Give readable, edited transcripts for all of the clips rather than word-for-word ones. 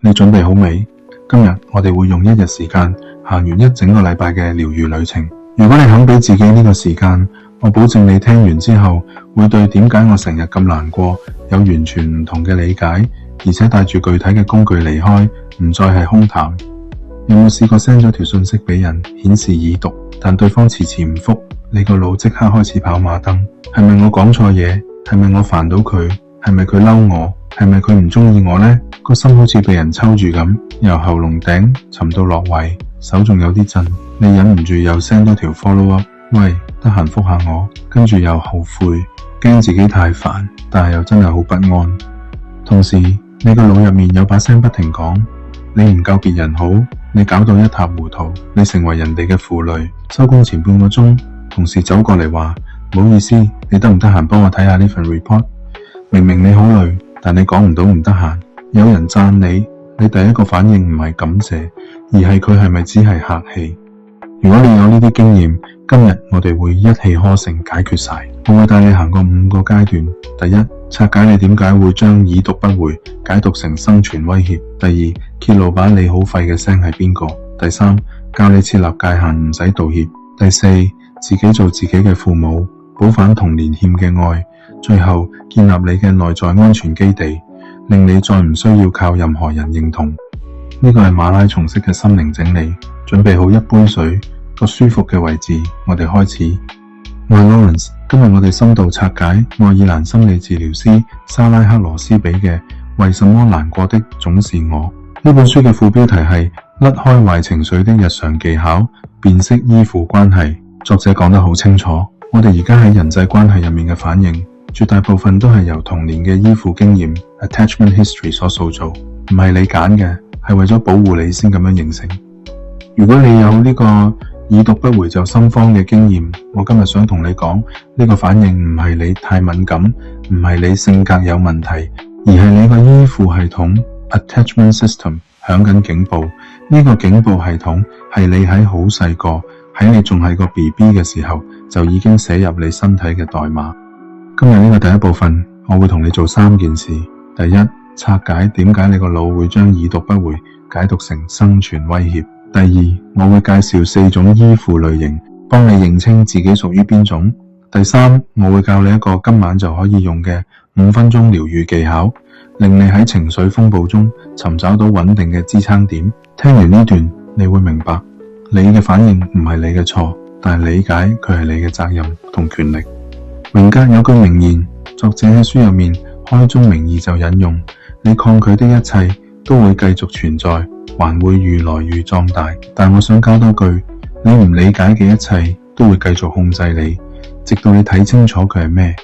你準備好未？今日我哋會用1日時間行完一整個禮拜嘅療癒旅程。如果你肯俾自己呢個時間，我保證你聽完之後會對點解我成日咁難過有完全唔同嘅理解，而且帶住具體嘅工具離開，唔再係空談。有冇試過 send 咗條信息俾人，顯示已讀，但對方遲遲唔覆，你個腦即刻開始跑馬燈？係咪我講錯嘢？係咪我煩到佢？係咪佢嬲我？係咪佢唔中意我呢？個心好似被人抽住咁，由喉嚨頂沉到落位，手仲有啲震。你忍唔住又 send 多條 follow up， 喂，得閒覆下我。跟住又後悔，驚自己太煩，但係又真係好不安。同時你個腦入面有把聲不停講，你唔夠別人好，你搞到一塌糊塗，你成為人哋嘅負累。收工前半個鐘，同事走過嚟話，唔好意思，你得唔得閒幫我睇下呢份 report？ 明明你好累，但你講唔到唔得閒。有人讚你，你第一個反應唔係感謝，而係佢係咪只係客氣？如果你有呢啲經驗，今日我哋會一氣呵成解決晒。我會帶你行過5個階段。第一，拆解你點解會將已讀不回解讀成生存威脅。第二，揭露把你好廢嘅聲係邊個。第三，教你設立界限唔使道歉。第四，自己做自己嘅父母，補返童年欠嘅愛。最後，建立你嘅內在安全基地，令你再唔需要靠任何人認同。呢個係馬拉松式嘅心靈整理。準備好一杯水，個舒服嘅位置，我哋開始。我係 Lawrence， 今日我哋深度拆解愛爾蘭心理治療師莎拉克羅斯比嘅《為什麼難過的總是我》。呢本書嘅副標題係甩開壞情緒的日常技巧，辨識依附關係。作者講得好清楚，我哋而家喺人際關係入面嘅反應，絕大部分都係由童年嘅依附經驗 attachment history 所塑造，唔係你揀嘅，係為咗保護你先咁樣形成。如果你有呢個已讀不回就心慌嘅經驗，我今日想同你講，呢個反應唔係你太敏感，唔係你性格有問題，而係你個依附系統 attachment system 響緊警報。呢個警報系統係你喺好細個，喺你仲係個 BB 嘅時候就已經寫入你身體嘅代碼。今日呢個第一部分，我會同你做3件事。第一，拆解點解你個腦會將已讀不回解讀成生存威脅。第二，我會介紹4種依附類型，幫你認清自己屬於邊種。第三，我會教你一個今晚就可以用嘅5分鐘療癒技巧，令你喺情緒風暴中尋找到穩定嘅支撐點。聽完呢段，你會明白，你嘅反應唔係你嘅錯，但係理解佢係你嘅責任同權力。榮格有句名言，作者喺書入面開宗明義就引用，你抗拒的一切都會繼續存在，還會愈來愈壯大。但我想加多句，你唔理解嘅一切都會繼續控制你，直到你睇清楚佢係咩。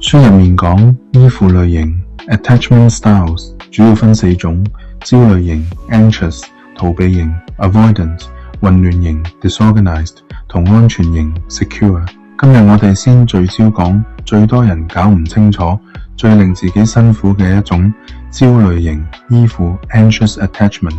書入面講依附類型 attachment styles 主要分4種：焦慮型 anxious、逃避型 avoidant、混亂型 disorganized 同安全型 secure。今日我哋先聚焦講最多人搞唔清楚、最令自己辛苦嘅一種焦慮型依附 anxious attachment。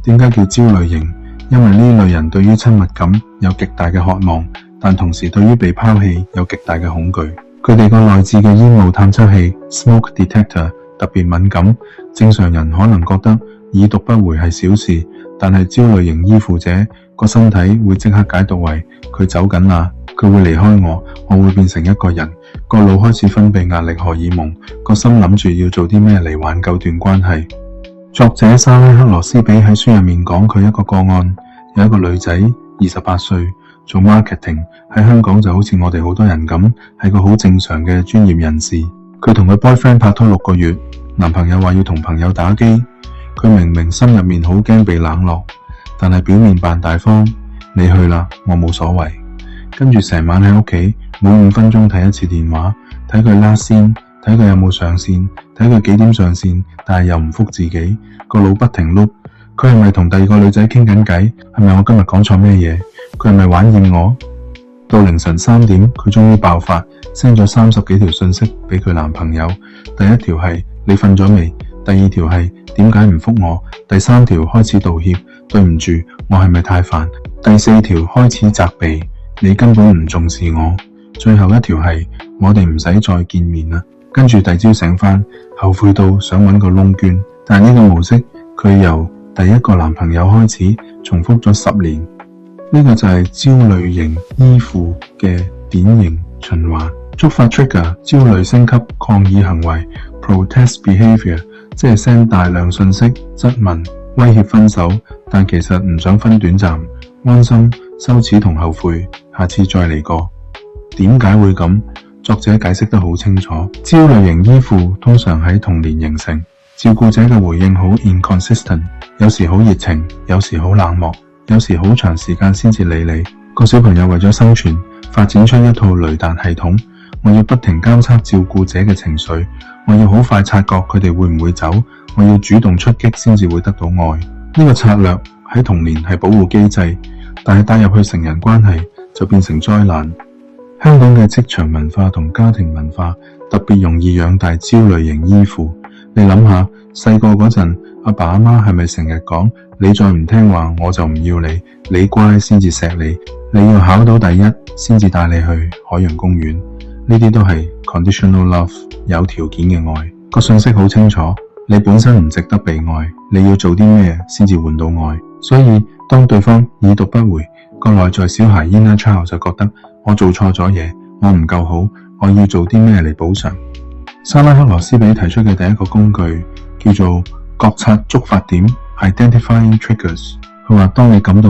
點解叫焦慮型？因為呢類人對於親密感有極大嘅渴望，但同時對於被拋棄有極大嘅恐懼。佢哋個內置嘅煙霧探測器 smoke detector 特別敏感。正常人可能覺得已讀不回係小事，但係焦慮型依附者個身體會即刻解讀為佢走緊啦，佢會離開我，我會變成一個人。個腦開始分泌壓力荷爾蒙，個心諗住要做啲咩嚟挽救段關係。作者莎拉克羅斯比喺書入面講佢一個個案，有一個女仔28歲，做 marketing， 喺香港就好似我哋好多人咁，係個好正常嘅專業人士。佢同佢 boyfriend 拍拖6個月，男朋友話要同朋友打機，佢明明心入面好驚被冷落，但係表面扮大方，你去啦，我冇所謂。跟住成晚喺屋企，每5分鐘睇一次電話，睇佢 last scene，睇佢有冇上線，睇佢幾點上線，但係又唔覆自己，個腦不停碌。佢係咪同第2個女仔傾緊偈？係咪我今日講錯咩嘢？佢係咪玩厭我？到凌晨3點，佢終於爆發，send 咗30幾條信息俾佢男朋友。第1條係你瞓咗未？第2條係點解唔覆我？第3條開始道歉，對唔住，我係咪太煩？第4條開始責備，你根本唔重視我。最後1條係我哋唔使再見面啦。跟住第二朝醒返，後悔到想搵個窿捐。但係呢個模式佢由第一個男朋友開始，重複咗10年。呢個就係焦慮型依附嘅典型循環，觸發 trigger 焦慮升級抗議行為 protest behavior， 即係 send 大量信息、質問、威脅分手，但其實唔想分短暫，安心、羞恥同後悔，下次再嚟過。點解會咁？作者解釋得好清楚。焦慮型依附通常喺童年形成，照顧者嘅回應好 inconsistent， 有時好熱情，有時好冷漠，有時好長時間先至理你。個小朋友為咗生存，發展出一套雷達系統，我要不停監測照顧者嘅情緒，我要好快察覺佢哋會唔會走，我要主動出擊先至會得到愛。呢個策略喺童年係保護機制，但係帶入去成人關係就變成災難。香港嘅職場文化同家庭文化特別容易養大焦慮型依附。你諗下，細個嗰陣，阿爸阿媽係咪成日講你再唔聽話我就唔要你，你乖先至錫你，你要考到第一先至帶你去海洋公園？呢啲都係 conditional love， 有條件嘅愛。個信息好清楚，你本身唔值得被愛，你要做啲咩先至換到愛。所以當對方已讀不回，個內在小孩 inner child 就覺得我做錯咗嘢，我唔夠好，我要做啲咩嚟補償。沙拉克羅斯比提出嘅第一個工具叫做覺察觸發點 identifying triggers。 佢話當你感到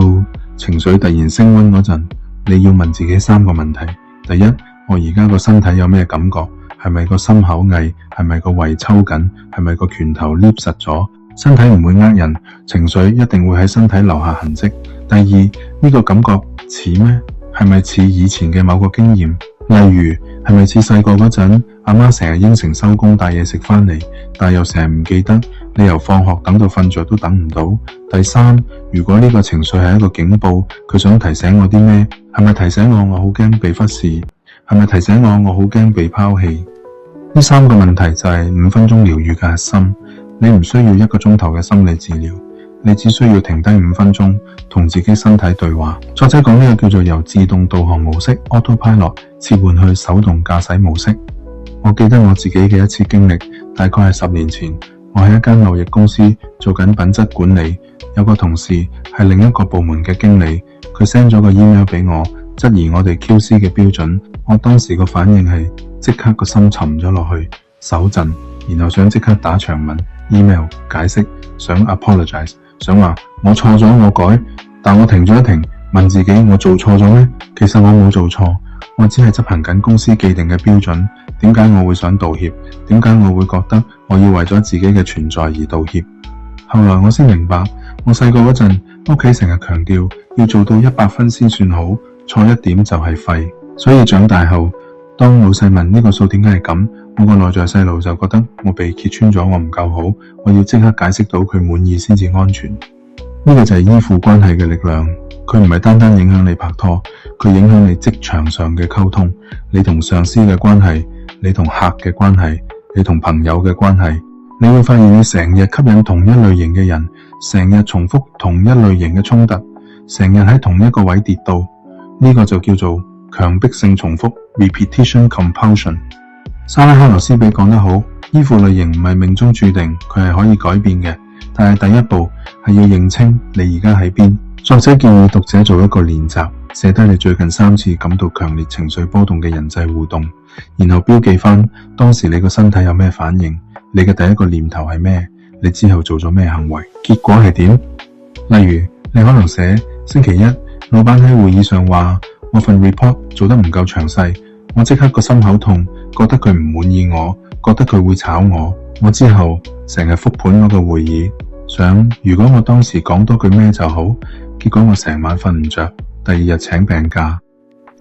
情緒突然升溫嗰陣，你要問自己3個問題。第一，我而家個身體有咩感覺？係咪個心口翳？係咪個胃抽緊？係咪個拳頭捏實咗？身體唔會呃人，情緒一定會喺身體留下痕跡。第二，呢個感覺似咩？係咪似以前嘅某個經驗？例如係咪似細個嗰陣，阿媽成日應承收工帶嘢食返嚟，但又成日唔記得，你由放學等到瞓着都等唔到。第三，如果呢個情緒係一個警報，佢想提醒我啲咩？係咪提醒我好驚被忽視？係咪提醒我好驚被拋棄？呢3個問題就係5分鐘療癒嘅核心。你唔需要1個鐘頭嘅心理治療，你只需要停低5分鐘，同自己身體對話。作者講呢個叫做由自動導航模式 autopilot 切換去手動駕駛模式。我記得我自己嘅一次經歷，大概係10年前，我喺一間貿易公司做緊品質管理，有個同事係另一個部門嘅經理，佢 send 咗個 email 俾我，質疑我哋 QC 嘅標準。我當時個反應係即刻個心沉咗落去，手震，然後想即刻打長文 email 解釋，想 apologize， 想話我錯咗我改，但我停咗一停，問自己我做錯咗咩？其實我冇做錯，我只係執行緊公司既定嘅標準。點解我會想道歉？點解我會覺得我要為咗自己嘅存在而道歉？後來我先明白，我細個嗰陣屋企成日強調要做到100分先算好，錯1點就係廢。所以長大後，當老細問呢個數點解係咁，我個內在細路就覺得我被揭穿咗，我唔夠好，我要即刻解釋到佢滿意先至安全。呢個就係依附關係嘅力量，佢唔係單單影響你拍拖，佢影響你職場上嘅溝通，你同上司嘅關係，你同客嘅關係，你同朋友嘅關係。你會發現你成日吸引同一類型嘅人，成日重複同一類型嘅衝突，成日喺同一個位跌倒，呢個就叫做強迫性重複 repetition compulsion。 沙拉克羅斯比講得好，依附類型唔係命中注定，佢係可以改變嘅，但係第一步係要認清你而家喺邊。作者建議讀者做一個練習，寫低你最近3次感到強烈情緒波動嘅人際互動，然後標記翻當時你個身體有咩反應，你嘅第一個念頭係咩，你之後做咗咩行為，結果係點。例如你可能寫星期一老闆喺會議上話我份 report 做得唔夠詳細，我即刻個心口痛，覺得佢唔滿意我，覺得佢會炒我。我之後成日復盤嗰個會議，想如果我當時講多句咩就好，結果我成晚瞓唔着，第2日請病假。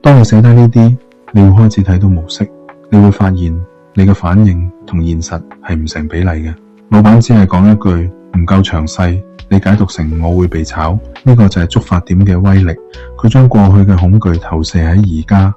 當你寫低呢啲，你會開始睇到模式，你會發現你嘅反應同現實係唔成比例嘅。老闆只係講一句唔夠詳細，你解讀成我會被炒，呢個就係觸發點嘅威力，佢將過去嘅恐懼投射喺而家。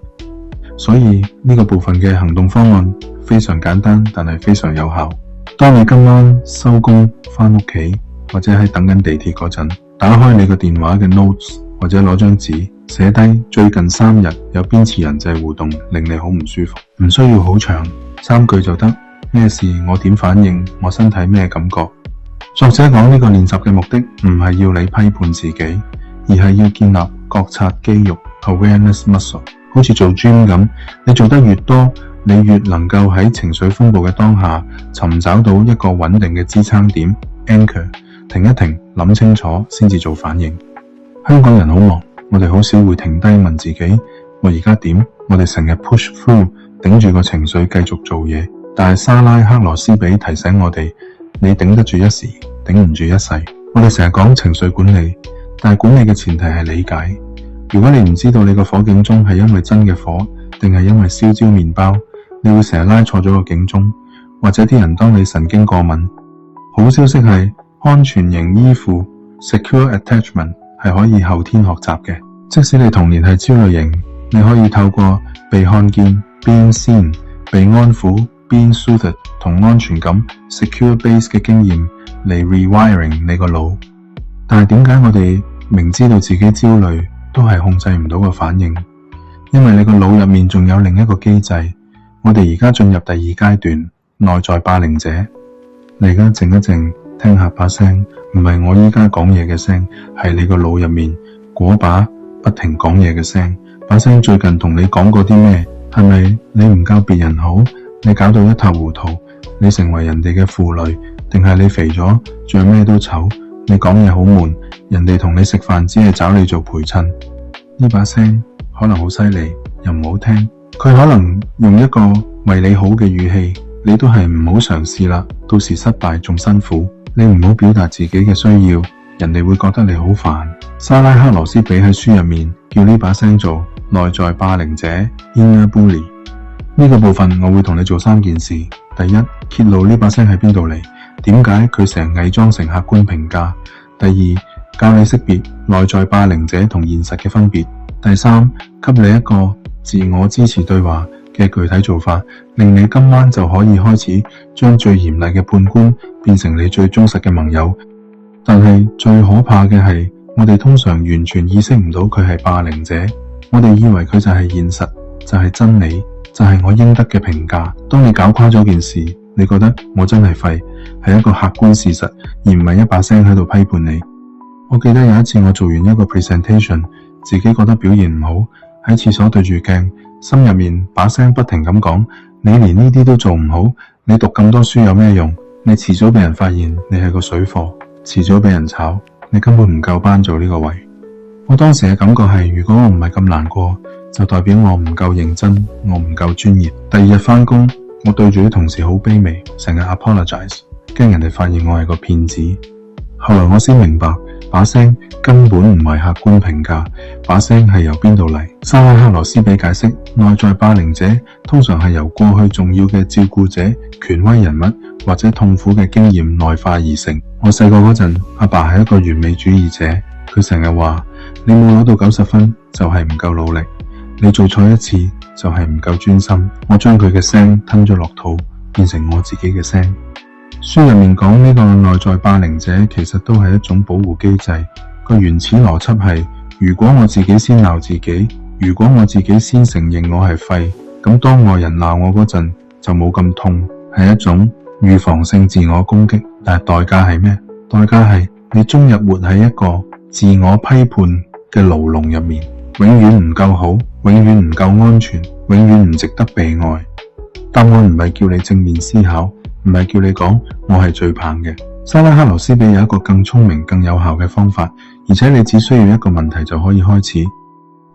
所以呢個部分嘅行動方案非常簡單，但係非常有效。當你今晚收工返屋企，或者喺等緊地鐵嗰陣，打開你個電話嘅 notes， 或者攞張紙寫低最近3日有邊次人際互動令你好唔舒服，唔需要好長，3句就得。咩事？我點反應？我身體咩感覺？作者講呢個練習嘅目的唔係要你批判自己，而係要建立覺察肌肉 awareness muscle， 好似做 gym 咁，你做得越多，你越能夠喺情緒風暴嘅當下尋找到一個穩定嘅支撐點 anchor， 停一停，諗清楚先至做反應。香港人好忙，我哋好少會停低問自己我而家點，我哋成日 push through， 頂住個情緒繼續做嘢。但係莎拉克羅斯比提醒我哋，你頂得住一時，頂唔住一世。我哋成日講情緒管理，但係管理嘅前提係理解。如果你唔知道你個火警鐘係因為真嘅火，定係因為燒焦麵包，你會成日拉錯咗個警鐘，或者啲人當你神經過敏。好消息係安全型依附 secure attachment 係可以後天學習嘅。即使你童年係焦慮型，你可以透過被看見 being seen， 被安撫 being soothed 同安全感 secure base 嘅經驗嚟 rewiring 你個腦。但係點解我哋明知道自己焦慮都係控制唔到個反應？因為你個腦入面仲有另一個機制。我哋而家進入第二階段，內在霸凌者。你而家靜一靜，聽下把聲，唔係我依家講嘢嘅聲，係你個腦入面嗰把不停講嘢嘅聲。把聲最近同你講過啲咩？係咪你唔教別人好？你搞到一塌糊塗？你成為人哋嘅負累？定係你肥咗，着咩都醜？你講嘢好悶，人哋同你食飯只係找你做陪襯。呢把聲可能好犀利，又唔好聽。佢可能用一個為你好嘅語氣，你都係唔好嘗試啦，到時失敗仲辛苦。你唔好表達自己嘅需要，人哋會覺得你好煩。莎拉克羅斯比喺書入面叫呢把聲做內在霸凌者 inner bully。 呢個部分我會同你做3件事。第一，揭露呢把聲喺邊度嚟，點解佢成日偽裝成客觀評價。第二，教你識別內在霸凌者同現實嘅分別。第三，給你一個自我支持對話嘅具體做法，令你今晚就可以開始將最嚴厲嘅判官變成你最忠實嘅盟友。但係最可怕嘅係，我哋通常完全意識唔到佢係霸凌者，我哋以為佢就係現實，就係真理，就係我應得嘅評價。當你搞垮咗件事，你覺得我真係廢，係一個客觀事實，而唔係一把聲喺度批判你。我記得有一次我做完一個 presentation， 自己覺得表現唔好，喺廁所對住鏡，心入面把聲不停咁講，你連呢啲都做唔好，你讀咁多書有咩用？你遲早俾人發現你係個水貨，遲早俾人炒，你根本唔夠班做呢個位。我當時嘅感覺係，如果我唔係咁難過，就代表我唔夠認真，我唔夠專業。第二日返工，我對住啲同事好卑微，成日 apologize， 驚人哋發現我係個騙子。後來我先明白，把聲根本唔係客觀評價，把聲係由邊度嚟。莎拉克羅斯比解釋，內在霸凌者通常係由過去重要嘅照顧者、權威人物或者痛苦嘅經驗內化而成。我細個嗰陣，阿爸係一個完美主義者，佢成日話，你冇攞到90分就係唔夠努力，你做錯一次就係唔夠專心。我將佢嘅聲吞咗落肚，變成我自己嘅聲。書入面講呢個內在霸凌者其實都係一種保護機制，個原始邏輯係，如果我自己先鬧自己，如果我自己先承認我係廢，咁當外人鬧我嗰陣就冇咁痛，係一種預防性自我攻擊。但係代價係咩？代價係你終日活喺一個自我批判嘅牢籠入面，永遠唔夠好，永遠唔夠安全，永遠唔值得被愛。答案唔係叫你正面思考，唔係叫你講我係最棒嘅。莎拉克羅斯比有一個更聰明、更有效嘅方法，而且你只需要一個問題就可以開始。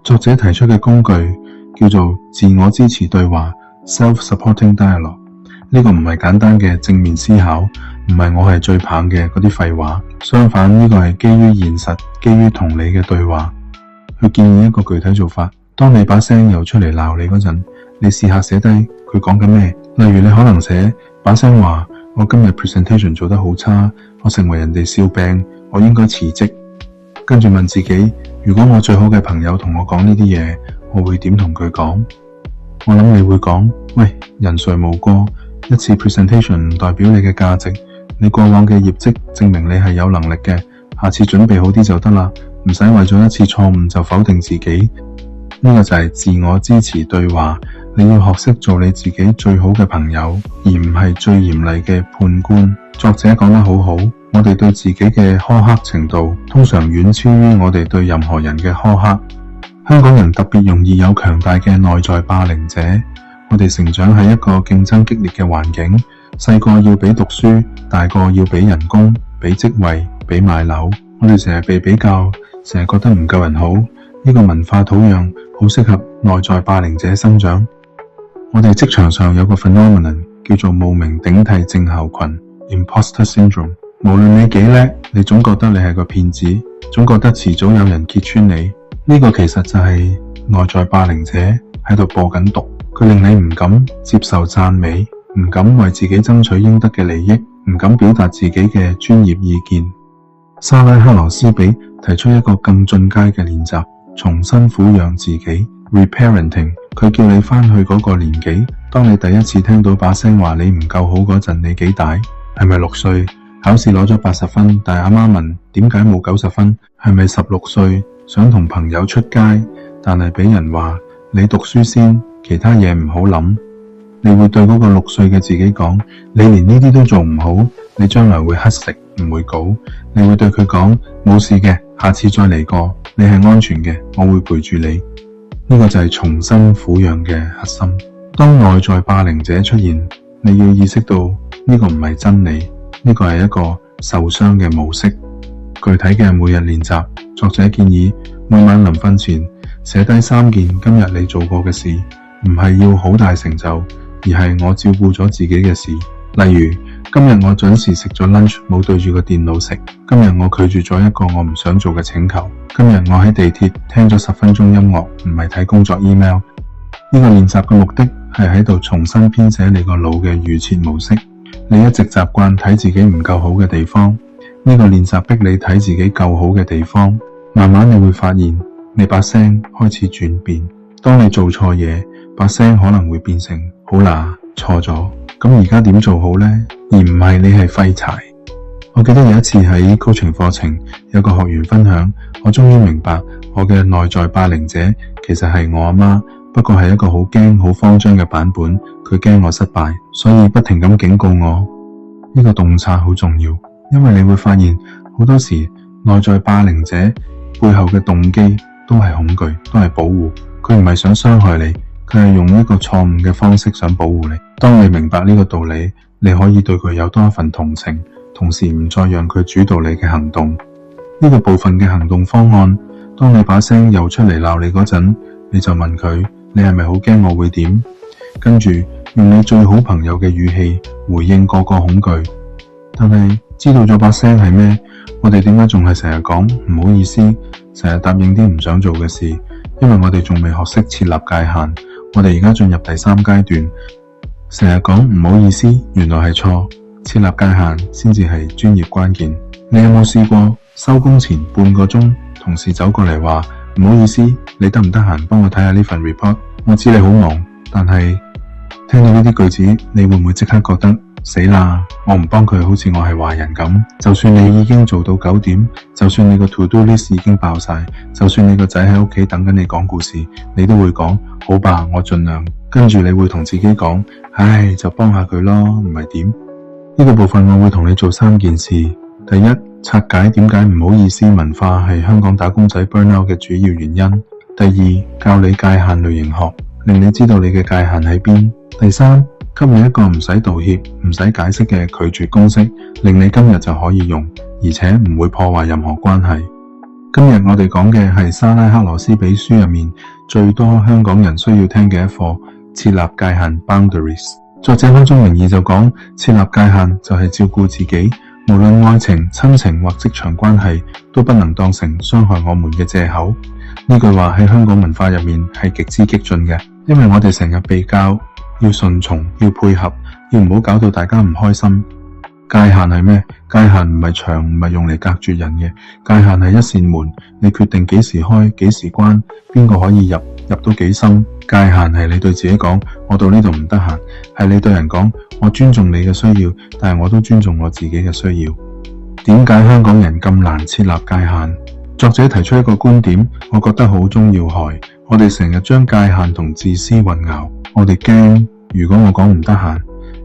作者提出嘅工具叫做自我支持對話 （self-supporting dialogue）。呢個唔係簡單嘅正面思考，唔係我係最棒嘅嗰啲廢話。相反，呢個係基於現實、基於同理嘅對話。去建議一個具體做法。當你把聲又出嚟鬧你嗰陣，你試下寫低佢講緊咩。例如你可能寫把聲話，我今日 presentation 做得好差，我成為人哋笑柄，我應該辭職。跟住問自己，如果我最好嘅朋友同我講呢啲嘢，我會點同佢講？我諗你會講，喂，人誰無過，一次 presentation 唔代表你嘅價值，你過往嘅業績證明你係有能力嘅，下次準備好啲就得啦，唔使為咗一次錯誤就否定自己。呢個就係自我支持對話。你要學識做你自己最好嘅朋友，而唔係最嚴厲嘅判官。作者講得好好，我哋對自己嘅苛刻程度通常遠超於我哋對任何人嘅苛刻。香港人特別容易有強大嘅內在霸凌者。我哋成長喺一個競爭激烈嘅環境，細個要比讀書，大個要比人工、比職位、比買樓。我哋成日被比較，成日覺得唔夠人好。呢個文化土壤好適合內在霸凌者生長。我哋職場上有個 phenomenon 叫做冒名頂替症候群 （Imposter Syndrome）。無論你幾叻，你總覺得你係個騙子，總覺得遲早有人揭穿你。呢個其實就係內在霸凌者喺度播緊毒。佢令你唔敢接受讚美，唔敢為自己爭取應得嘅利益，唔敢表達自己嘅專業意見。莎拉克羅斯比提出一個更進階嘅練習，重新撫養自己 reparenting。佢叫你返去嗰個年紀，當你第一次聽到把聲話你唔夠好嗰陣，你幾大？係咪6歲？考試攞咗80分，但係阿媽問點解冇90分？係咪16歲想同朋友出街，但係俾人話你讀書先，其他嘢唔好諗？你會對嗰個6歲嘅自己講，你連呢啲都做唔好，你將來會乞食，唔會稿。你會對佢講，冇事嘅，下次再嚟過，你係安全嘅，我會陪住你。呢個就係重新撫養嘅核心。當內在霸凌者出現，你要意識到呢個唔係真理，呢個係一個受傷嘅模式。具體嘅每日練習，作者建議每晚臨瞓前寫低3件今日你做過嘅事，唔係要好大成就，而係我照顧咗自己嘅事。例如，今日我準時食咗 lunch， 冇對住個電腦食。今日我拒絕咗一個我唔想做嘅請求。今日我喺地鐵聽咗10分鐘音樂，唔係睇工作 email。呢個練習嘅目的係喺度重新編寫你個腦嘅預設模式。你一直習慣睇自己唔夠好嘅地方，呢個練習逼你睇自己夠好嘅地方。慢慢你會發現，你把聲開始轉變。當你做錯嘢，把聲可能會變成好喇，錯咗。咁而家點做好呢？而唔係你係廢柴。我記得有一次喺 coaching 課程，有個學員分享，我終於明白我嘅內在霸凌者其實係我阿媽，不過係一個好驚、好慌張嘅版本。佢驚我失敗，所以不停咁警告我。呢個洞察好重要，因為你會發現好多時內在霸凌者背後嘅動機都係恐懼，都係保護。佢唔係想傷害你，佢係用一個錯誤嘅方式想保護你。當你明白呢個道理，你可以對佢有多一份同情，同時唔再讓佢主導你嘅行動。呢個部分嘅行動方案，當你把聲又出嚟鬧你嗰陣，你就問佢，你係咪好驚我會點？跟住用你最好朋友嘅語氣回應個恐懼。但係知道咗把聲係咩，我哋點解仲係成日講唔好意思，成日答應啲唔想做嘅事？因為我哋仲未學識設立界限。我哋而家進入第3階段，成日講唔好意思，原來係錯。設立界限先至係專業關鍵。你有冇試過收工前半個鐘，同事走過嚟話唔好意思，你得唔得閒幫我睇下呢份 report？ 我知你好忙，但係聽到呢啲句子，你會唔會即刻覺得死啦？我唔幫佢，好似我係壞人咁。就算你已經做到9點，就算你個 to do list 已經爆晒，就算你個仔喺屋企等緊你講故事，你都會講好吧，我盡量。跟住你會同自己講，唉，就幫下佢咯，唔係點？呢個部分我會同你做3件事。第一，拆解點解唔好意思文化係香港打工仔 burnout 嘅主要原因。第二，教你界限類型學，令你知道你嘅界限喺邊。第三，給你一個唔使道歉、唔使解釋嘅拒絕公式，令你今日就可以用，而且唔會破壞任何關係。今日我哋講嘅係莎拉克羅斯比書入面最多香港人需要聽嘅一課，設立界限 boundaries。作者開宗明義就講，設立界限就係照顧自己，無論愛情、親情或職場關係，都不能當成傷害我們嘅借口。呢句話喺香港文化入面係極之激進嘅，因為我哋成日被教要順從、要配合、要唔好搞到大家唔開心。界限係咩？界限唔係牆，唔係用嚟隔絕人嘅。界限係一扇門，你決定幾時開、幾時關，邊個可以入到幾深。界限係你對自己講，我到呢度唔得閒，係你對人講，我尊重你嘅需要，但係我都尊重我自己嘅需要。點解香港人咁難設立界限？作者提出一個觀點，我覺得好中要害。我哋成日將界限同自私混淆。我哋驚，如果我講唔得閒，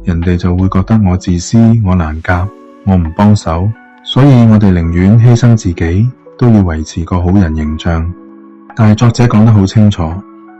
人哋就會覺得我自私，我難夾。我唔幫手，所以我哋寧願犧牲自己，都要維持個好人形象。但係作者講得好清楚，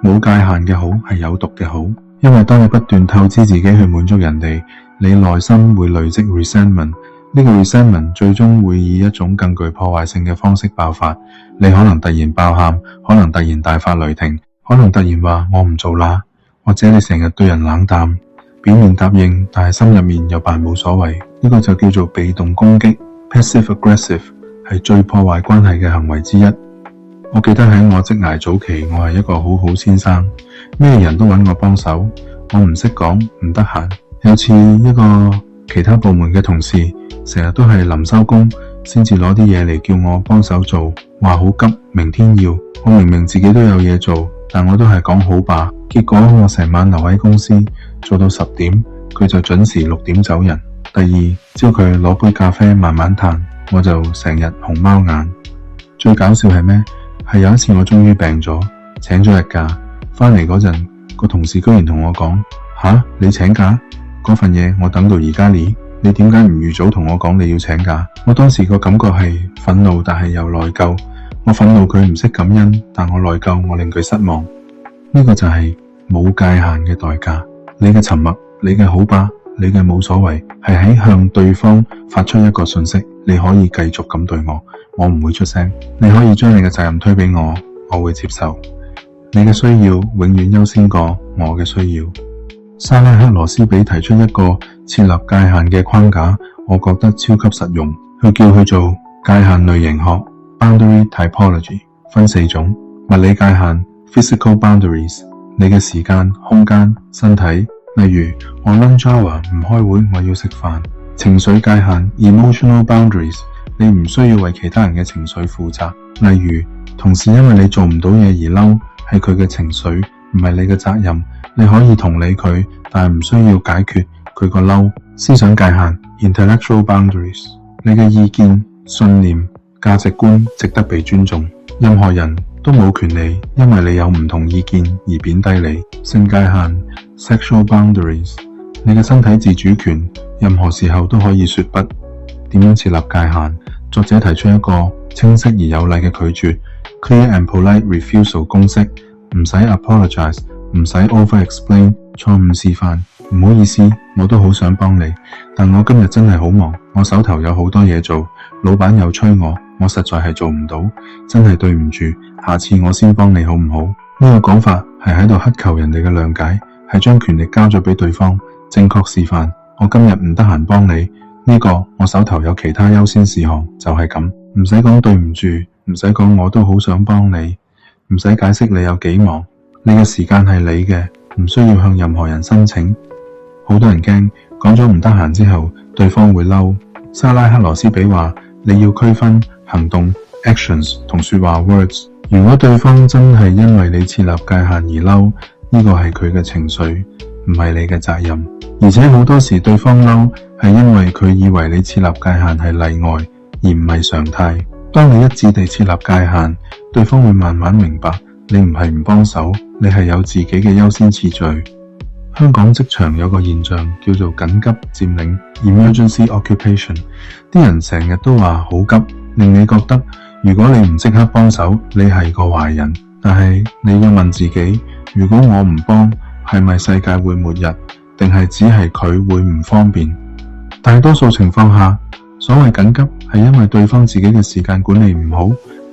冇界限嘅好係有毒嘅好，因為當你不斷透支自己去滿足人哋，你內心會累積 resentment， 呢個 resentment 最終會以一種更具破壞性嘅方式爆發。你可能突然爆喊，可能突然大發雷霆，可能突然話我唔做啦，或者你成日對人冷淡，表面答應，但係心入面又扮冇所謂。呢個就叫做被動攻擊 passive aggressive， 係最破壞關係嘅行為之一。我記得喺我職涯早期，我係一個好好先生，咩人都揾我幫手，我唔識講，唔得閒。有次一個其他部門嘅同事成日都係臨收工先至攞啲嘢嚟叫我幫手做，話好急，明天要。我明明自己都有嘢做，但我都係講好吧。結果我成晚留喺公司做到10點，佢就準時6點走人。第二朝佢攞杯咖啡慢慢嘆，我就成日紅貓眼。最搞笑係咩？係有一次我終於病咗，請咗日假，返嚟嗰陣個同事居然同我講：吓，你請假？嗰份嘢我等到而家嚟，你點解唔預早同我講你要請假？我當時個感覺係憤怒，但係又內疚。我憤怒佢唔識感恩，但我內疚我令佢失望。呢個就係冇界限嘅代價。你嘅沉默，你嘅好吧，你嘅冇所謂，係喺向對方發出一個訊息：你可以繼續咁對我唔會出聲。你可以將你嘅責任推俾我，我會接受。你嘅需要永遠優先過我嘅需要。沙拉克羅斯比提出一個設立界限嘅框架，我覺得超級實用。佢叫佢做界限類型學 （boundary typology）， 分4種：物理界限 （physical boundaries）， 你嘅時間、空間、身體。例如我 lunch hour 唔開會，我要食飯。情緒界限 （emotional boundaries）， 你唔需要為其他人嘅情緒負責。例如同事因為你做唔到嘢而嬲，係佢嘅情緒，唔係你嘅責任。你可以同理佢，但係唔需要解決佢個嬲。思想界限 （intellectual boundaries）， 你嘅意見、信念、價值觀值得被尊重。任何人都冇權利因為你有唔同意見而貶低你。性界限 （sexual boundaries）， 你嘅身體自主權，任何時候都可以說不。點樣設立界限？作者提出一個清晰而有禮嘅拒絕 （clear and polite refusal） 公式，唔使 apologize，唔使 over-explain， 錯誤示範，唔好意思，我都好想幫你，但我今日真係好忙，我手頭有好多嘢做，老闆又催我實在係做唔到，真係對唔住，下次我先幫你好唔好？呢個講法係喺度乞求人哋嘅諒解，係將權力交咗俾對方，正確示範。我今日唔得閒幫你，呢個我手頭有其他優先事項，就係咁，唔使講對唔住，唔使講我都好想幫你，唔使解釋你有幾忙。你嘅時間係你嘅，唔需要向任何人申請。好多人驚講咗唔得閒之後，對方會嬲。沙拉克羅斯比話：你要區分行動 actions 同說話 words。如果對方真係因為你設立界限而嬲，呢個係佢嘅情緒，唔係你嘅責任。而且好多時對方嬲係因為佢以為你設立界限係例外，而唔係常態。當你一致地設立界限，對方會慢慢明白。你唔係唔幫手，你係有自己嘅優先次序。香港職場有個現象叫做緊急佔領 （emergency occupation）， 啲人成日都話好急，令你覺得如果你唔即刻幫手，你係個壞人。但係你要問自己，如果我唔幫，係咪世界會末日，定係只係佢會唔方便？大多數情況下，所謂緊急係因為對方自己嘅時間管理唔好，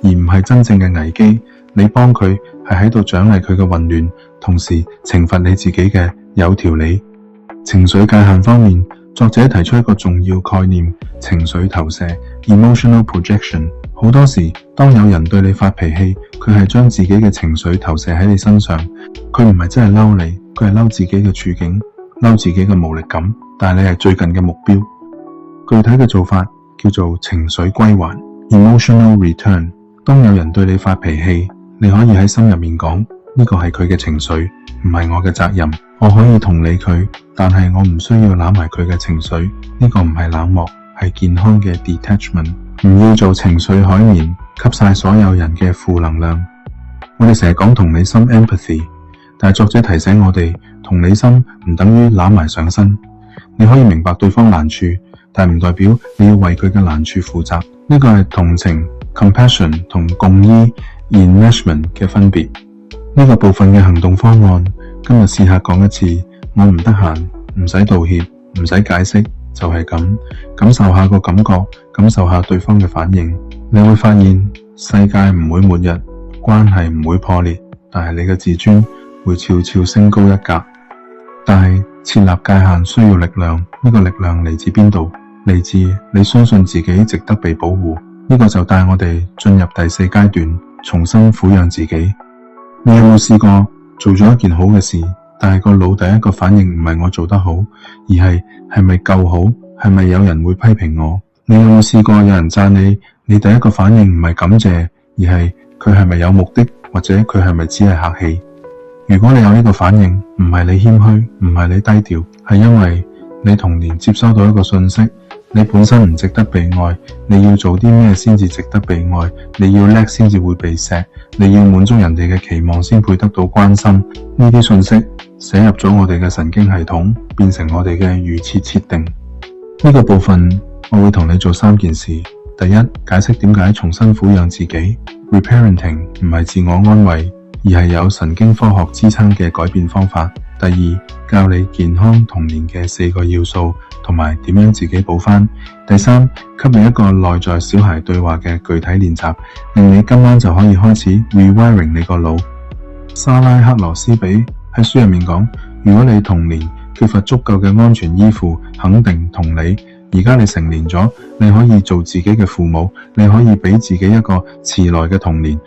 而唔係真正嘅危機。你幫佢係喺度獎勵佢嘅混亂，同時懲罰你自己嘅有條理。情緒界限方面，作者提出一個重要概念：情緒投射 （emotional projection）。好多時，當有人對你發脾氣，佢係將自己嘅情緒投射喺你身上。佢唔係真係嬲你，佢係嬲自己嘅處境，嬲自己嘅無力感。但係你係最近嘅目標。具體嘅做法叫做情緒歸還 （emotional return）。當有人對你發脾氣，你可以喺心入面講：呢個係佢嘅情緒，唔係我嘅責任。我可以同理佢，但係我唔需要攬埋佢嘅情緒。呢個唔係冷漠，係健康嘅 detachment。唔要做情緒海綿，吸晒所有人嘅負能量。我哋成日講同理心 empathy， 但係作者提醒我哋，同理心唔等於攬埋上身。你可以明白對方難處，但唔代表你要為佢嘅難處負責。呢個係同情 compassion 同共醫 enmeshment 嘅分別。呢個部分嘅行動方案，今日試下講一次。我唔得閒，唔使道歉，唔使解釋，就係咁，感受下個感覺，感受下對方嘅反應。你會發現世界唔會末日，關係唔會破裂，但係你嘅自尊會悄悄升高一格。但係設立界限需要力量，呢個力量嚟自邊度？嚟自你相信自己值得被保護。呢個就帶我哋進入第4階段，重新撫養自己。你有冇試過做咗一件好嘅事，但係個腦第一個反應唔係我做得好，而係咪夠好？係咪有人會批評我？你有冇試過有人讚你，你第一個反應唔係感謝，而係佢係咪有目的，或者佢係咪只係客氣？如果你有呢個反應，唔係你謙虛，唔係你低調，係因為你童年接收到一個訊息，你本身唔值得被愛，你要做啲咩先至值得被愛，你要叻先至會被錫，你要滿足人哋嘅期望先配得到關心。呢啲訊息寫入咗我哋嘅神經系統，變成我哋嘅預設設定。呢個部分我會同你做3件事。第一，解釋點解重新撫養自己 Reparenting 唔係自我安慰，而係有神經科學支撐嘅改變方法。第二，教你健康童年嘅4個要素，同埋點樣自己補返。第三，給你一個內在小孩對話嘅具體練習，令你今晚就可以開始 rewiring 你個腦。莎拉克羅斯比喺書入面講，如果你童年缺乏足夠嘅安全依附、肯定、同理，而家你成年咗，你可以做自己嘅父母，你可以俾自己一個遲來嘅童年。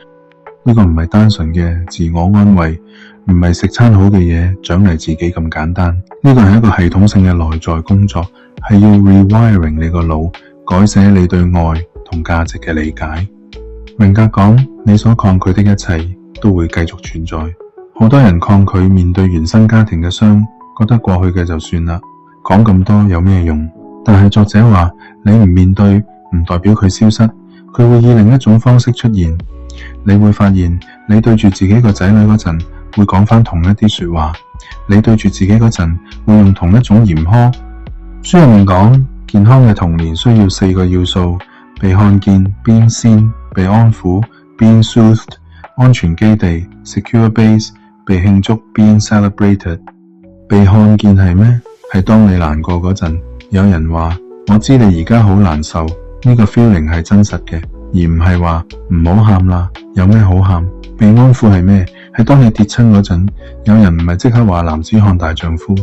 呢個唔係單純嘅自我安慰，唔係食餐好嘅嘢獎勵自己咁簡單。呢個係一個系統性嘅內在工作，係要 rewiring 你個腦，改寫你對愛同價值嘅理解。榮格講，你所抗拒的一切都會繼續存在。好多人抗拒面對原生家庭嘅傷，覺得過去嘅就算啦，講咁多有咩用？但係作者話，你唔面對唔代表佢消失，佢會以另一種方式出現。你會發現，你對住自己個仔女嗰陣，會講返同一啲說話；你對住自己嗰陣，會用同一種嚴苛。書入面講，健康嘅童年需要4個要素：被看見 being seen， 被安撫 being soothed， 安全基地 secure base， 被慶祝 being celebrated。 被看見係咩？係當你難過嗰陣，有人話我知你而家好難受，呢個 feeling 係真實嘅，而唔係話唔好喊啦，有咩好喊？被安撫係咩？係當你跌親嗰陣，有人唔係即刻話男子漢大丈夫，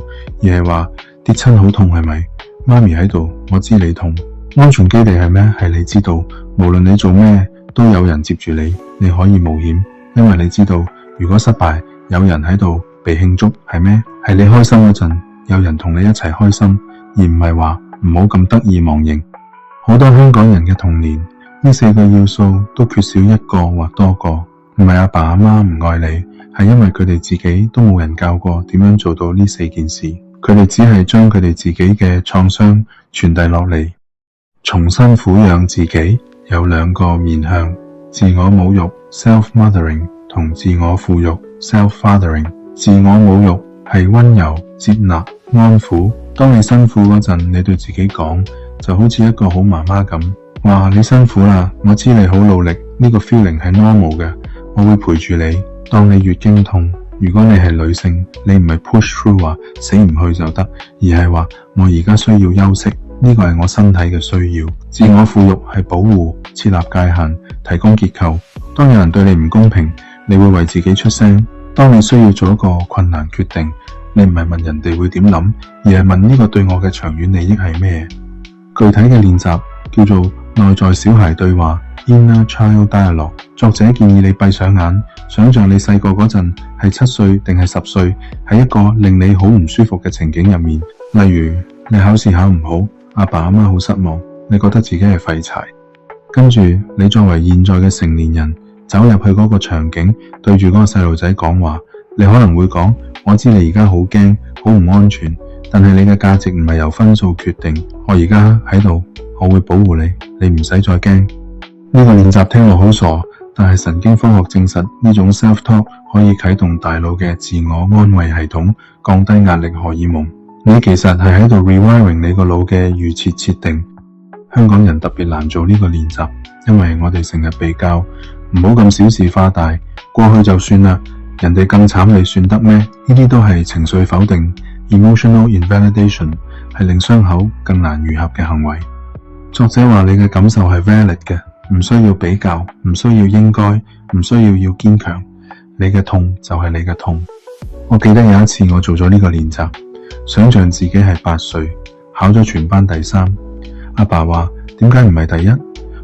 而係話跌親好痛係咪？媽咪喺度，我知你痛。安全基地係咩？係你知道無論你做咩都有人接住你，你可以冒險，因為你知道如果失敗有人喺度被慶祝係咩？係你開心嗰陣有人同你一齊開心，而唔係話唔好咁得意忘形。好多香港人嘅童年，呢4個要素都缺少一個或多個，唔係阿爸阿媽唔愛你，係因為佢哋自己都冇人教過點樣做到呢4件事，佢哋只係將佢哋自己嘅創傷傳遞落嚟。重新撫養自己有2個面向，自我侮辱 self-mothering 同自我撫育 self-fathering。自我侮辱係溫柔、接納、安撫。當你辛苦嗰陣，你對自己講，就好似一個好媽媽咁，話你辛苦啦，我知你好努力，呢個 feeling 係 normal 嘅，我會陪住你。當你月經痛，如果你係女性，你唔係 push through 話死唔去就得，而係話我而家需要休息，呢個係我身體嘅需要。自我撫育係保護、設立界限、提供結構。當有人對你唔公平，你會為自己出聲。當你需要做一個困難決定，你唔係問人哋會點諗，而係問呢個對我嘅長遠利益係咩？具體嘅練習叫做內在小孩對話 Inner Child Dialogue。作者建議你閉上眼，想象你細個嗰陣係7歲定係10歲，喺一個令你好唔舒服嘅情景入面。例如你考試考唔好，阿爸阿媽好失望，你覺得自己係廢柴。跟住你作為現在嘅成年人，走入去嗰個場景，對住嗰個細路仔講話，你可能會講，我知你而家好驚，好唔安全，但係你嘅價值唔係由分數決定。我而家喺度，我會保護你，你唔使再驚。呢個練習聽落好傻，但係神經科學證實呢種 self-talk 可以啟動大腦嘅自我安慰系統，降低壓力荷爾蒙。你其實係喺度 rewiring 你個腦嘅預設定。香港人特別難做呢個練習，因為我哋成日被教唔好咁小事化大，過去就算啦，人哋更慘你算得咩？呢啲都係情緒否定 emotional invalidation， 係令傷口更難愈合嘅行為。作者話你嘅感受係 valid 嘅，唔需要比較，唔需要應該，唔需要堅強。你嘅痛就係你嘅痛。我記得有一次我做咗呢個練習，想象自己係8歲，考咗全班第3。阿爸話點解唔係第一？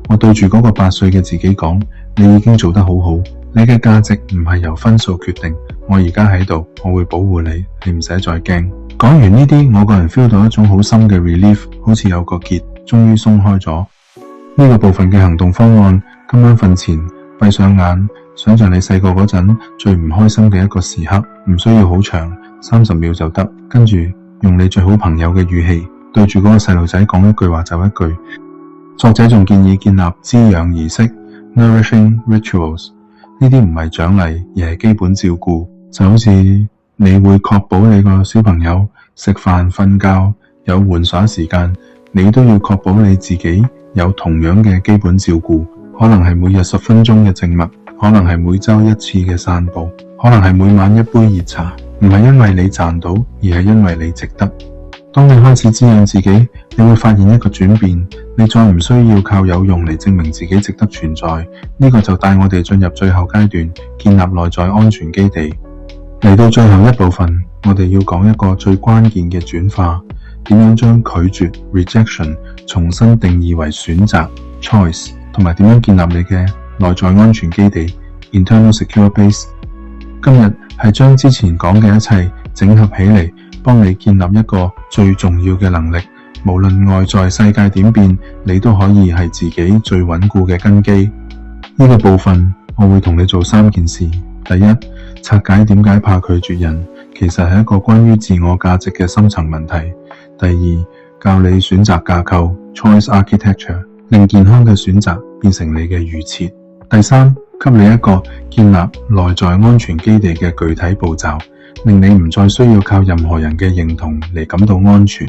我對住嗰個8歲嘅自己講，你已經做得好好，你嘅價值唔係由分數決定。我而家喺度，我會保護你，你唔使再驚。講完呢啲，我個人 feel 到一種好深嘅 relief， 好似有個結終於鬆開咗。呢個部分嘅行動方案，今晚瞓前閉上眼，想象你細個嗰陣最唔開心嘅一個時刻，唔需要好長，30秒就得。跟住用你最好朋友嘅語氣對住嗰個細路仔講一句話就一句。作者仲建議建立滋養儀式 nourishing rituals， 呢啲唔係獎勵，而係基本照顧。就好似你會確保你個小朋友食飯瞓覺有玩耍時間，你都要確保你自己有同樣嘅基本照顧。可能係每日10分鐘嘅靜默，可能係每周1次嘅散步，可能係每晚1杯熱茶。唔係因為你賺到，而係因為你值得。當你開始滋養自己，你會發現一個轉變，你再唔需要靠有用嚟證明自己值得存在。呢個就帶我哋進入最後階段，建立內在安全基地。嚟到最後一部分，我哋要講一個最關鍵嘅轉化，點樣將拒絕 rejection 重新定義為選擇 choice， 同埋點樣建立你嘅內在安全基地 internal secure base。今日係將之前講嘅一切整合起嚟，幫你建立一個最重要嘅能力。無論外在世界點變，你都可以係自己最穩固嘅根基。呢個部分我會同你做3件事。第一，拆解點解怕拒絕人，其實係一個關於自我價值嘅深層問題。第二，教你選擇架構 choice architecture， 令健康嘅選擇變成你嘅預設。第三，給你一個建立內在安全基地嘅具體步驟，令你唔再需要靠任何人嘅認同嚟感到安全。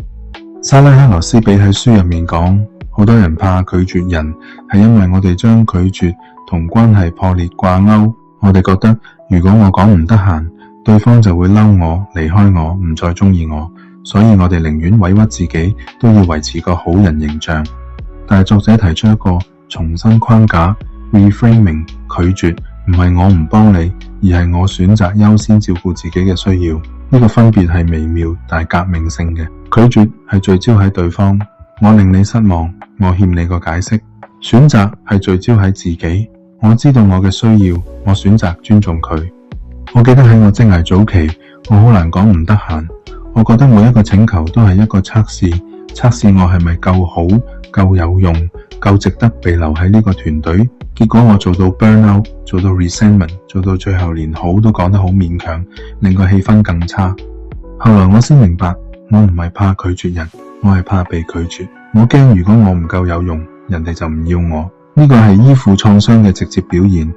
莎拉克羅斯比喺書入面講，好多人怕拒絕人，係因為我哋將拒絕同關係破裂掛鈎。我哋覺得如果我講唔得閒，對方就會嬲我，離開我，唔再鍾意我，所以我哋寧願委屈自己，都要維持個好人形象。但係作者提出一個重新框架 reframing， 拒絕唔係我唔幫你，而係我選擇優先照顧自己嘅需要。呢個分別係微妙但係革命性嘅。拒絕係聚焦喺對方，我令你失望，我欠你個解釋。選擇係聚焦喺自己，我知道我嘅需要，我選擇尊重佢。我記得喺我職涯早期，我好難講唔得閒。我覺得每一個請求都係一個測試，測試我係咪夠好、夠有用、夠值得被留喺呢個團隊。結果我做到 burnout， 做到 resentment， 做到最後連好都講得好勉強，令個氣氛更差。後來我先明白，我唔係怕拒絕人，我係怕被拒絕。我驚如果我唔夠有用，人哋就唔要我。呢個係依附創傷嘅直接表現。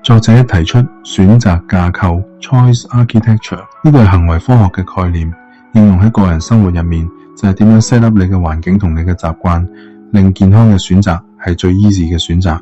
作者提出選擇架構 choice architecture， 呢個係行為科學嘅概念，應用喺個人生活入面，就係點樣 set up 你嘅環境同你嘅習慣，令健康嘅選擇係最 easy 嘅選擇。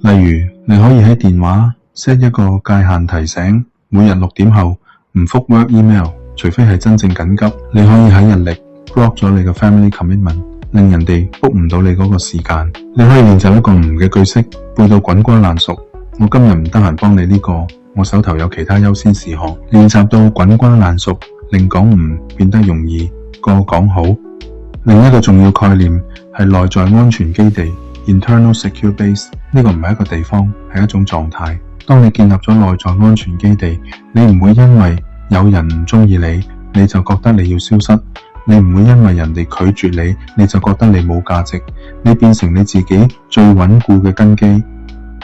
例如你可以喺電話 set 一個界限提醒，每日6點後唔覆 work email， 除非係真正緊急。你可以喺日曆 block 咗你嘅 family commitment， 令人哋 book 唔到你嗰個時間。你可以練習一個唔嘅句式，背到滾瓜爛熟。我今日唔得閒幫你呢個，我手頭有其他優先事項。練習到滾瓜爛熟，令講唔變得容易過講好。另一個重要概念係內在安全基地 internal secure base， 呢個唔係一個地方，係一種狀態。當你建立咗內在安全基地，你唔會因為有人唔中意你，你就覺得你要消失。你唔會因為人哋拒絕你，你就覺得你冇價值。你變成你自己最穩固嘅根基。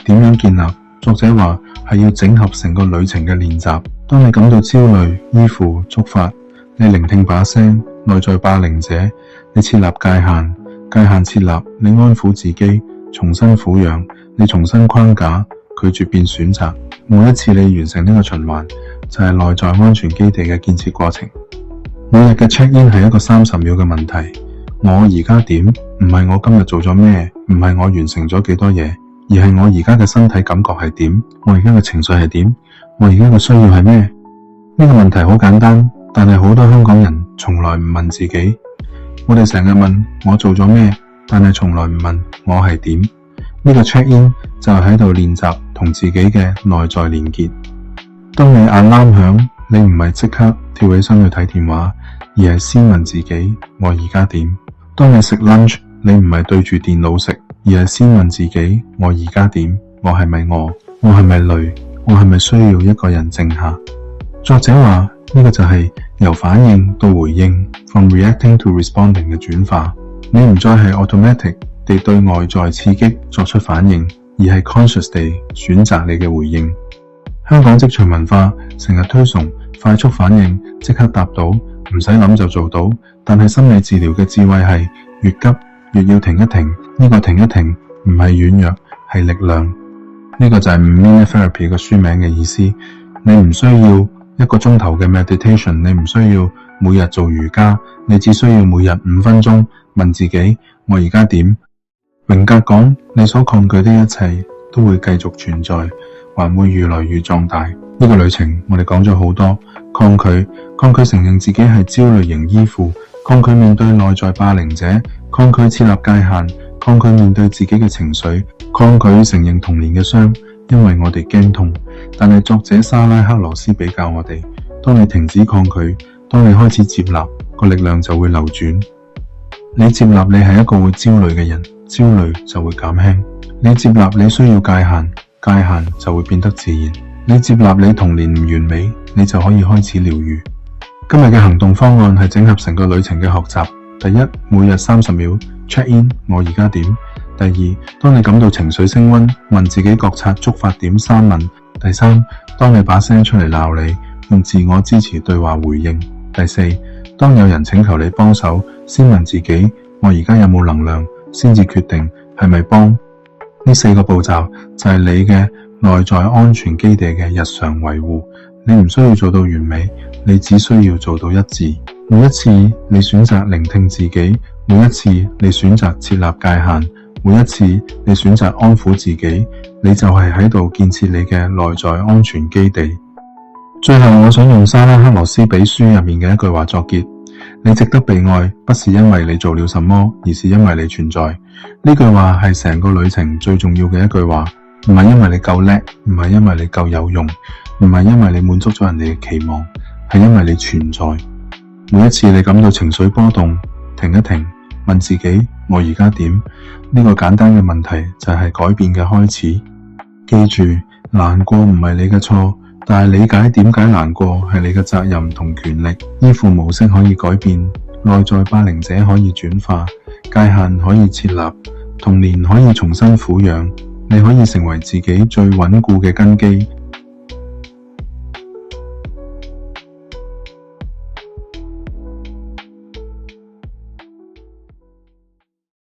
點樣建立？作者話係要整合成個旅程嘅練習。當你感到焦慮、依附、觸發，你聆聽把聲，內在霸凌者，你設立界限，界限設立，你安撫自己，重新撫養，你重新框架，拒絕變選擇。每一次你完成呢個循環，就係內在安全基地嘅建設過程。每日嘅 check in 係一個30秒嘅問題。我而家點？唔係我今日做咗咩，唔係我完成咗幾多嘢，而係我而家嘅身體感覺係點，我而家嘅情緒係點，我而家嘅需要係咩？呢個問題好簡單，但係好多香港人從來唔問自己。我哋成日問我做咗咩，但係從來唔問我係點。呢個 check in 就係喺度練習同自己嘅內在連結。當你alarm響，你唔係即刻跳起身去睇電話，而係先問自己我而家點。當你食 lunch， 你唔係對住電腦食，而係先問自己我而家點，我係咪餓，我係咪累，我係咪需要一個人靜下。作者話呢個就係由反應到回應 from reacting to responding 嘅轉化。你唔再係 automatic 地對外在刺激作出反應，而係 conscious 地選擇你嘅回應。香港職場文化成日推崇快速反應，即刻答到，唔使諗就做到。但係心理治療嘅智慧係越急越要停一停。呢個停一停唔係軟弱，係力量。呢個就係 Mini Therapy 嘅書名嘅意思。你唔需要1個鐘頭嘅 meditation， 你唔需要每日做瑜伽，你只需要每日5分鐘問自己我而家點。榮格講，你所抗拒的一切都會繼續存在，還會越來越壯大。呢個旅程我哋講咗好多，抗拒承認自己係焦慮型依附，抗拒面對內在霸凌者，抗拒設立界限，抗拒面對自己嘅情緒，抗拒承認童年嘅傷，因為我哋驚痛。但係作者莎拉克羅斯比較我哋，當你停止抗拒，當你開始接納，個力量就會流轉。你接納你係一個會焦慮嘅人，焦慮就會減輕。你接納你需要界限，界限就會變得自然。你接納你童年唔完美，你就可以開始療癒。今日嘅行動方案係整合成個旅程嘅學習。第一，每日30秒 check in 我而家點。第二，當你感到情緒升溫，問自己覺察觸發點3問。第三，當你把聲出嚟鬧你，用自我支持對話回應。第四，當有人請求你幫手，先問自己我而家有冇能量，先至決定係咪幫。呢4個步驟就係你嘅內在安全基地嘅日常維護。你唔需要做到完美，你只需要做到一致。每一次你選擇聆聽自己，每一次你選擇設立界限，每一次你選擇安撫自己，你就係喺度建設你嘅內在安全基地。最後我想用莎拉克羅斯俾書入面嘅一句話作結：你值得被愛，不是因為你做了什麼，而是因為你存在。呢句話係成個旅程最重要嘅一句話，唔係因為你夠叻，唔係因為你夠有用，唔係因為你滿足咗人哋嘅期望，係因為你存在。每一次你感到情緒波動，停一停，問自己我而家點。呢個簡單嘅問題就係改變嘅開始。記住，難過唔係你嘅錯，但係理解點解難過係你嘅責任同權力。依附模式可以改變，內在霸凌者可以轉化，界限可以設立，童年可以重新撫養。你可以成為自己最穩固嘅根基。